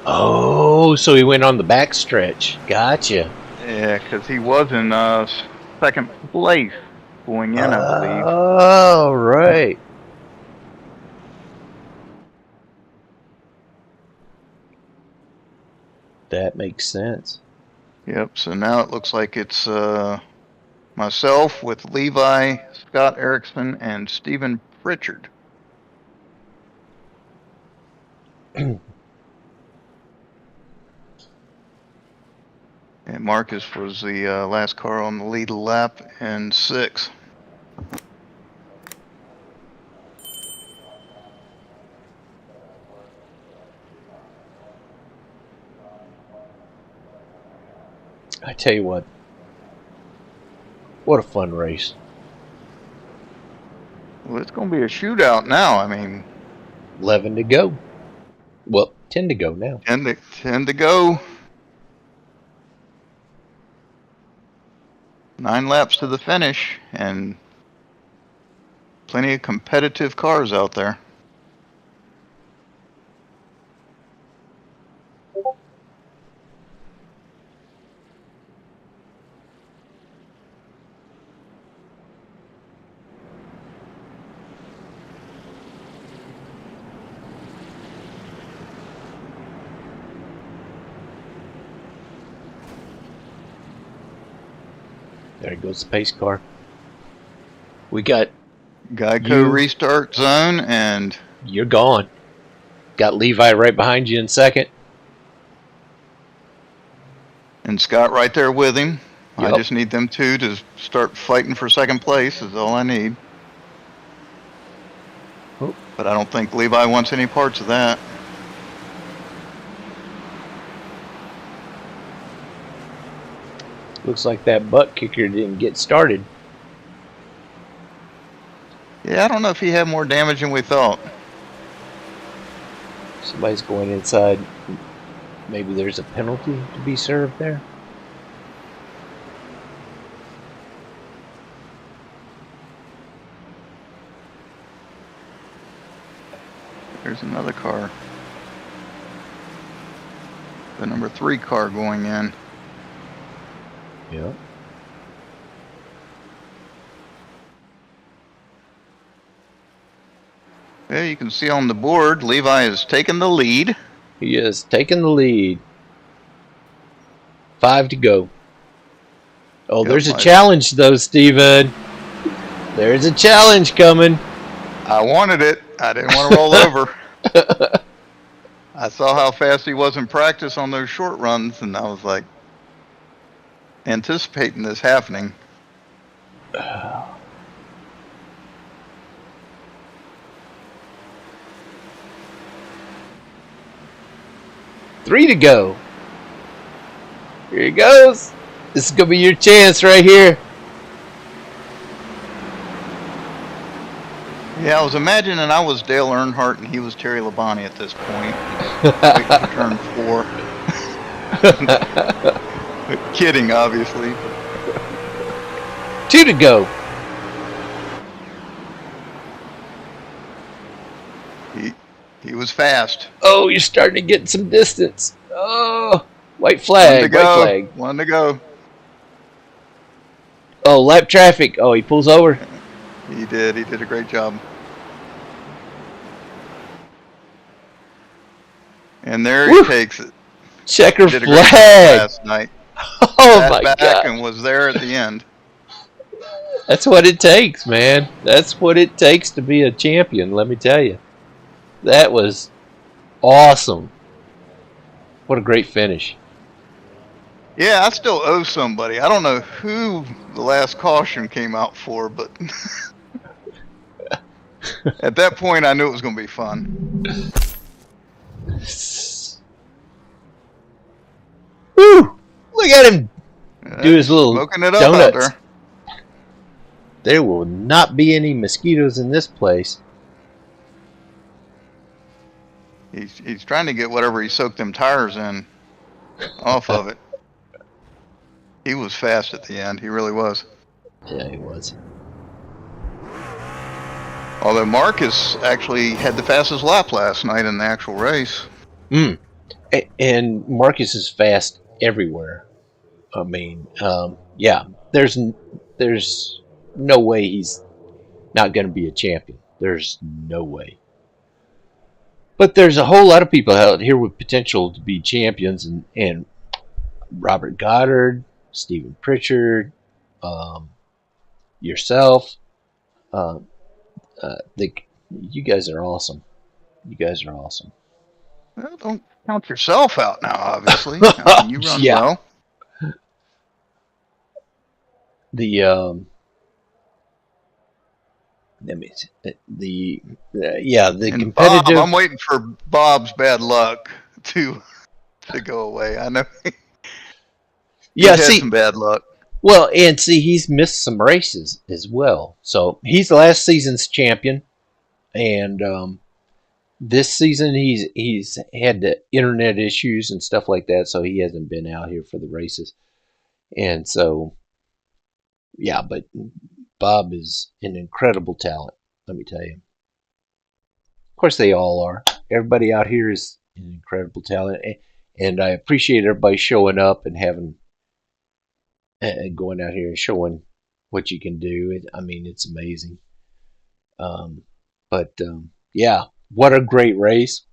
Oh, so he went on the back stretch. Gotcha. Yeah, because he was in second place going in, I believe. Oh, right. That makes sense. Yep, so now it looks like it's myself with Levi, Scott Erickson, and Stephen Pritchard. And Marcus was the last car on the lead lap in 6. I tell you what a fun race. Well, it's going to be a shootout now. I mean, 11 to go. Well, 10 to go now. 10 to go. 9 laps to the finish, and plenty of competitive cars out there. There goes the pace car. We got Geico You- restart zone, and you're gone. Got Levi right behind you in second. Scott right there with him. I Yep. just need them two to start fighting for second place is all I need. Oh. But I don't think Levi wants any parts of that. Looks like that butt kicker didn't get started. Yeah, I don't know if he had more damage than we thought. Somebody's going inside. Maybe there's a penalty to be served there. There's another car. The number 3 car going in. Yeah. Yeah, you can see on the board, Levi has taken the lead. He is taking the lead. 5 to go. Oh, Yep, there's a 5. challenge though, Steven. There's a challenge coming. I wanted it. I didn't want to roll over. I saw how fast he was in practice on those short runs, and I was like, anticipating this happening. Three to go. Here he goes. This is going to be your chance right here. Yeah, I was imagining I was Dale Earnhardt and he was Terry Labonte at this point. Waiting for turn 4. Kidding, obviously. 2 to go. He was fast. Oh, you're starting to get some distance. Oh, white flag. One to White go. flag. 1 to go. Oh, lap traffic. Oh, he pulls over. He did. He did a great job. And there Woo. he takes it. Checker He did a great job flag. last night. Oh Sat my back God. and was there at the end. That's what it takes, man. That's what it takes to be a champion, let me tell you. That was awesome. What a great finish. Yeah, I still owe somebody. I don't know who the last caution came out for, but at that point I knew it was going to be fun. Woo! Look at him do his little Smoking it up donuts. out there. There will not be any mosquitoes in this place. He's trying to get whatever he soaked them tires in off of it. He was fast at the end. He really was. Yeah, he was. Although Marcus actually had the fastest lap last night in the actual race. And Marcus is fast everywhere. I mean, yeah, there's no way he's not going to be a champion. There's no way. But there's a whole lot of people out here with potential to be champions, and Robert Goddard, Stephen Pritchard, yourself. You guys are awesome. You guys are awesome. Well, don't count yourself out now, obviously. I mean, you run Yeah. well. The And competitive. Bob, I'm waiting for Bob's bad luck to go away. I know. Yeah, He's had see, some bad luck. well, and see, he's missed some races as well. So he's last season's champion, and this season he's had the internet issues and stuff like that, so he hasn't been out here for the races. And so, yeah, but Bob is an incredible talent, let me tell you. Of course, they all are. Everybody out here is an incredible talent, and I appreciate everybody showing up and having going out here and showing what you can do. I mean, it's amazing. Yeah, what a great race.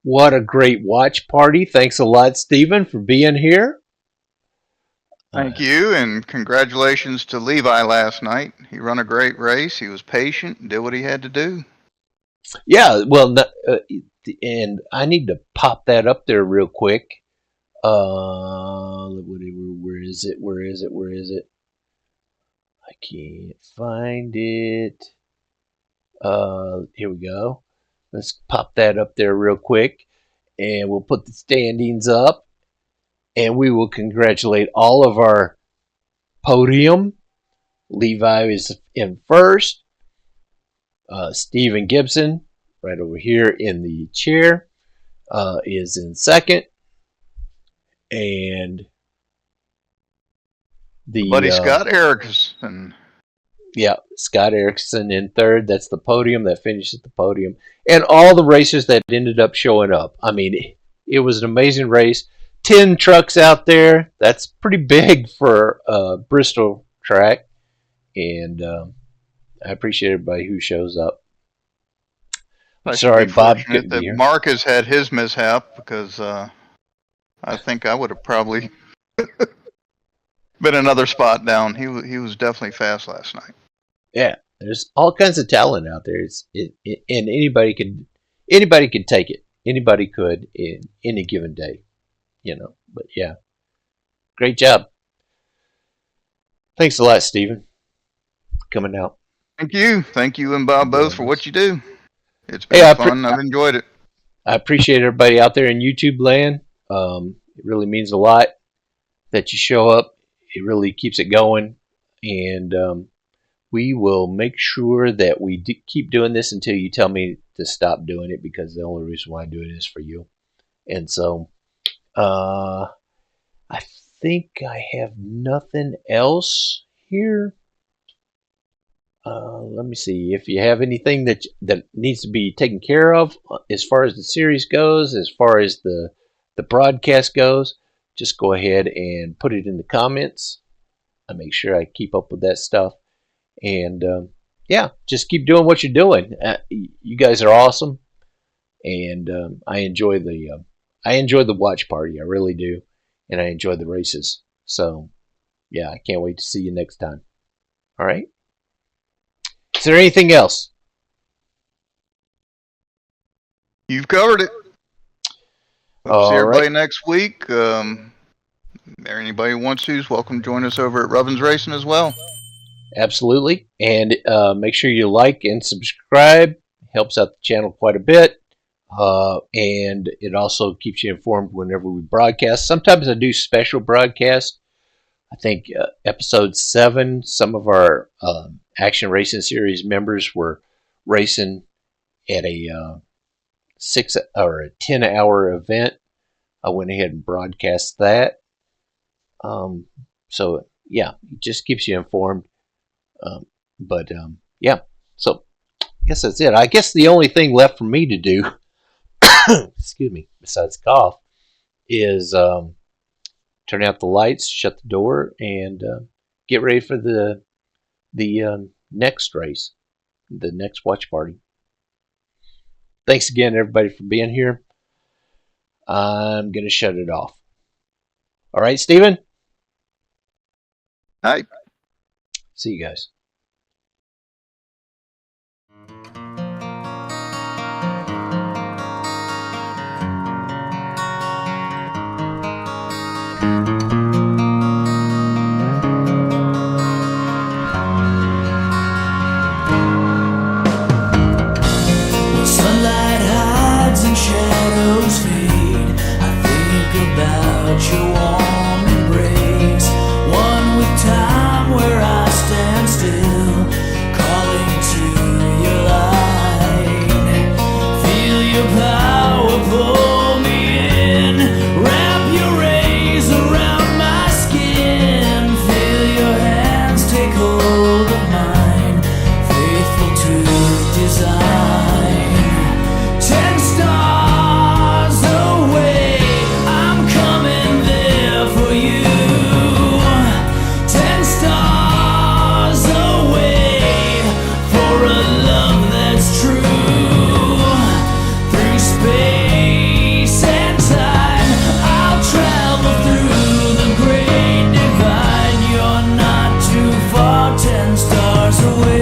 What a great watch party. Thanks a lot, Stephen, for being here. Thank you, and congratulations to Levi last night. He run a great race. He was patient and did what he had to do. Yeah, well, and I need to pop that up there real quick. Where is it? Where is it? Where is it? I can't find it. Here we go. Let's pop that up there real quick, and we'll put the standings up, and we will congratulate all of our podium. Levi is in first. Stephen Gibson, right over here in the chair, is in second. And the Buddy Scott Erickson. Yeah, Scott Erickson in third. That's the podium. That finished at the podium. And all the racers that ended up showing up. I mean, it was an amazing race. 10 trucks out there. That's pretty big for a Bristol track. And I appreciate everybody who shows up. Sorry, Bob couldn't be here. Marcus had his mishap because I think I would have probably been another spot down. He was definitely fast last night. Yeah, there's all kinds of talent out there. And anybody could take it. Anybody could in any given day, But yeah, great job. Thanks a lot, Stephen, for coming out. Thank you, and Bob both for what you do. It's been fun. I've enjoyed it. I appreciate everybody out there in YouTube land. It really means a lot that you show up. It really keeps it going, and we will make sure that we keep doing this until you tell me to stop doing it, because the only reason why I do it is for you. And so I think I have nothing else here. Let me see if you have anything that needs to be taken care of as far as the series goes, as far as the broadcast goes. Just go ahead and put it in the comments. I make sure I keep up with that stuff. And yeah, just keep doing what you're doing. You guys are awesome, and I enjoy the watch party. I really do, and I enjoy the races. So yeah, I can't wait to see you next time. All right. Is there anything else? You've covered it. Hope to see everybody next week. Anybody who wants to is welcome to join us over at Rubbins Racing as well. Absolutely. And make sure you like and subscribe. Helps out the channel quite a bit. And it also keeps you informed whenever we broadcast. Sometimes I do special broadcasts. I think episode 7, some of our Action Racing Series members were racing at a 6 or a 10-hour event. I went ahead and broadcast that. So yeah, it just keeps you informed. Yeah, so I guess that's it. I guess the only thing left for me to do, excuse me, besides cough, is turn out the lights, shut the door, and get ready for the next race, the next watch party. Thanks again, everybody, for being here. I'm going to shut it off. All right, Steven? Hi. See you guys. Sunlight hides and shadows fade. I think about your warm embrace, one with time where I stand still, calling to your light. Feel your power pull me in, wrap your rays around my skin. Feel your hands take hold of mine, faithful to design. 10 stars away, I'm coming there for you. 10 stars away for a love that's true. Through space and time, I'll travel through the great divide. away.